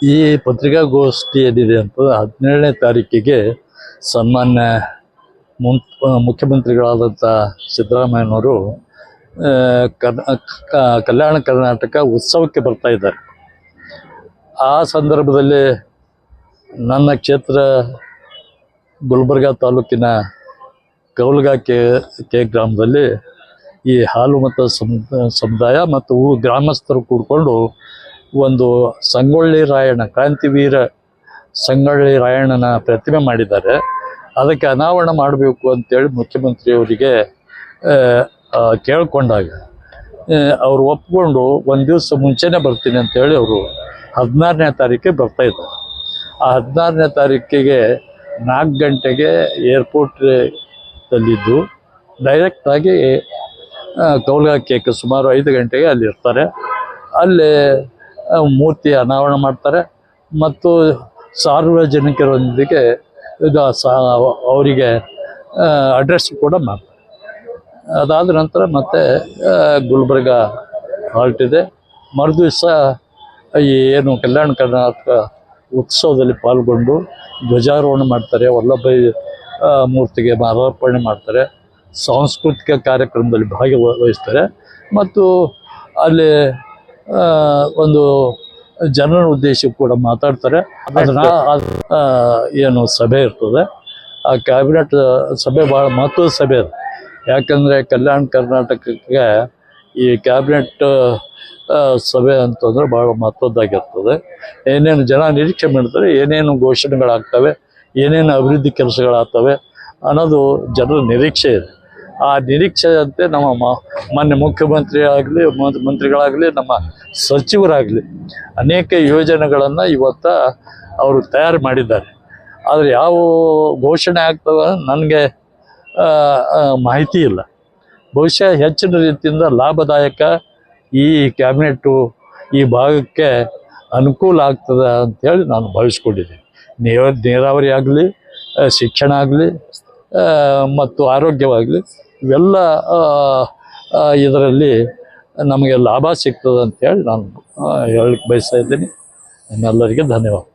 ಈ ಪತ್ರಿಕಾಗೋಷ್ಠಿ ಏನಿದೆ ಅಂತ 17ನೇ ತಾರೀಕಿಗೆ ಸನ್ಮಾನ್ಯ ಮುಖ್ಯಮಂತ್ರಿಗಳಾದಂಥ ಸಿದ್ದರಾಮಯ್ಯನವರು ಕಲ್ಯಾಣ ಕರ್ನಾಟಕ ಉತ್ಸವಕ್ಕೆ ಬರ್ತಾ ಇದ್ದಾರೆ. ಆ ಸಂದರ್ಭದಲ್ಲಿ ನನ್ನ ಕ್ಷೇತ್ರ ಗುಲ್ಬರ್ಗ ತಾಲೂಕಿನ ಕೌಲ್ಗಾ ಕೆ ಗ್ರಾಮದಲ್ಲಿ ಈ ಹಾಲು ಮತ್ತು ಸಮುದಾಯ ಮತ್ತು ಗ್ರಾಮಸ್ಥರು ಕೂಡಿಕೊಂಡು ಒಂದು ಸಂಗೊಳ್ಳಿ ರಾಯಣ್ಣ, ಕ್ರಾಂತಿವೀರ ಸಂಗೊಳ್ಳಿ ರಾಯಣ್ಣನ ಪ್ರತಿಮೆ ಮಾಡಿದ್ದಾರೆ. ಅದಕ್ಕೆ ಅನಾವರಣ ಮಾಡಬೇಕು ಅಂತೇಳಿ ಮುಖ್ಯಮಂತ್ರಿಯವರಿಗೆ ಕೇಳಿಕೊಂಡಾಗ ಅವರು ಒಪ್ಪಿಕೊಂಡು ಒಂದು ದಿವಸ ಮುಂಚೆನೇ ಬರ್ತೀನಿ ಅಂತೇಳಿ ಅವರು 16ನೇ ತಾರೀಕಿಗೆ ಬರ್ತಾಯಿದ್ದಾರೆ. ಆ 16ನೇ ತಾರೀಕಿಗೆ 4 ಗಂಟೆಗೆ ಏರ್ಪೋರ್ಟಲ್ಲಿದ್ದು ಡೈರೆಕ್ಟಾಗಿ ಕೌಲ್ಗಾ ಕೇಕ್ ಸುಮಾರು 5 ಗಂಟೆಗೆ ಅಲ್ಲಿ ಇರ್ತಾರೆ. ಅಲ್ಲಿ ಮೂರ್ತಿ ಅನಾವರಣ ಮಾಡ್ತಾರೆ ಮತ್ತು ಸಾರ್ವಜನಿಕರೊಂದಿಗೆ ಅವರಿಗೆ ಅಡ್ರೆಸ್ ಕೂಡ ಮಾಡ್ತಾರೆ. ಅದಾದ ನಂತರ ಮತ್ತೆ ಗುಲ್ಬರ್ಗ ಹಾಲ್ಟ್ ಇದೆ. ಮರುದಿವಸ ಏನು ಕಲ್ಯಾಣ ಕರ್ನಾಟಕ ಉತ್ಸವದಲ್ಲಿ ಪಾಲ್ಗೊಂಡು ಧ್ವಜಾರೋಹಣ ಮಾಡ್ತಾರೆ, ವಲ್ಲಭಾಯಿ ಮೂರ್ತಿಗೆ ಮಾಲಾರ್ಪಣೆ ಮಾಡ್ತಾರೆ, ಸಾಂಸ್ಕೃತಿಕ ಕಾರ್ಯಕ್ರಮದಲ್ಲಿ ಭಾಗವಹಿಸ್ತಾರೆ ಮತ್ತು ಅಲ್ಲಿ ಒಂದು ಜನರ ಉದ್ದೇಶ ಕೂಡ ಮಾತಾಡ್ತಾರೆ. ಅದನ್ನ ಏನು ಸಭೆ ಇರ್ತದೆ, ಆ ಕ್ಯಾಬಿನೆಟ್ ಸಭೆ ಭಾಳ ಮಹತ್ವದ ಸಭೆ ಅದು. ಯಾಕಂದರೆ ಕಲ್ಯಾಣ ಕರ್ನಾಟಕಕ್ಕೆ ಈ ಕ್ಯಾಬಿನೆಟ್ ಸಭೆ ಅಂತಂದ್ರೆ ಭಾಳ ಮಹತ್ವದ್ದಾಗಿರ್ತದೆ. ಏನೇನು ಜನ ನಿರೀಕ್ಷೆ ಮಾಡ್ತಾರೆ, ಏನೇನು ಘೋಷಣೆಗಳಾಗ್ತವೆ, ಏನೇನು ಅಭಿವೃದ್ಧಿ ಕೆಲಸಗಳಾಗ್ತವೆ ಅನ್ನೋದು ಜನರ ನಿರೀಕ್ಷೆ ಇದೆ. ಆ ನಿರೀಕ್ಷೆಯಂತೆ ನಮ್ಮ ಮಾನ್ಯ ಮಂತ್ರಿಗಳಾಗಲಿ ನಮ್ಮ ಸಚಿವರಾಗಲಿ ಅನೇಕ ಯೋಜನೆಗಳನ್ನು ಇವತ್ತು ಅವರು ತಯಾರು ಮಾಡಿದ್ದಾರೆ. ಆದರೆ ಯಾವ ಘೋಷಣೆ ಆಗ್ತವೆ ನನಗೆ ಮಾಹಿತಿ ಇಲ್ಲ. ಬಹುಶಃ ಹೆಚ್ಚಿನ ರೀತಿಯಿಂದ ಲಾಭದಾಯಕ ಈ ಕ್ಯಾಬಿನೆಟ್ಟು ಈ ಭಾಗಕ್ಕೆ ಅನುಕೂಲ ಆಗ್ತದೆ ಅಂಥೇಳಿ ನಾನು ಭಾವಿಸ್ಕೊಂಡಿದ್ದೀನಿ. ನೀರಾವರಿ ಆಗಲಿ, ಶಿಕ್ಷಣ ಆಗಲಿ ಮತ್ತು ಆರೋಗ್ಯವಾಗಲಿ ಇವೆಲ್ಲ ಇದರಲ್ಲಿ ನಮಗೆ ಲಾಭ ಸಿಗ್ತದೆ ಅಂತೇಳಿ ನಾನು ಹೇಳಲಿಕ್ಕೆ ಬಯಸ್ತಾ ಇದ್ದೀನಿ. ನಿಮ್ಮೆಲ್ಲರಿಗೆ ಧನ್ಯವಾದ.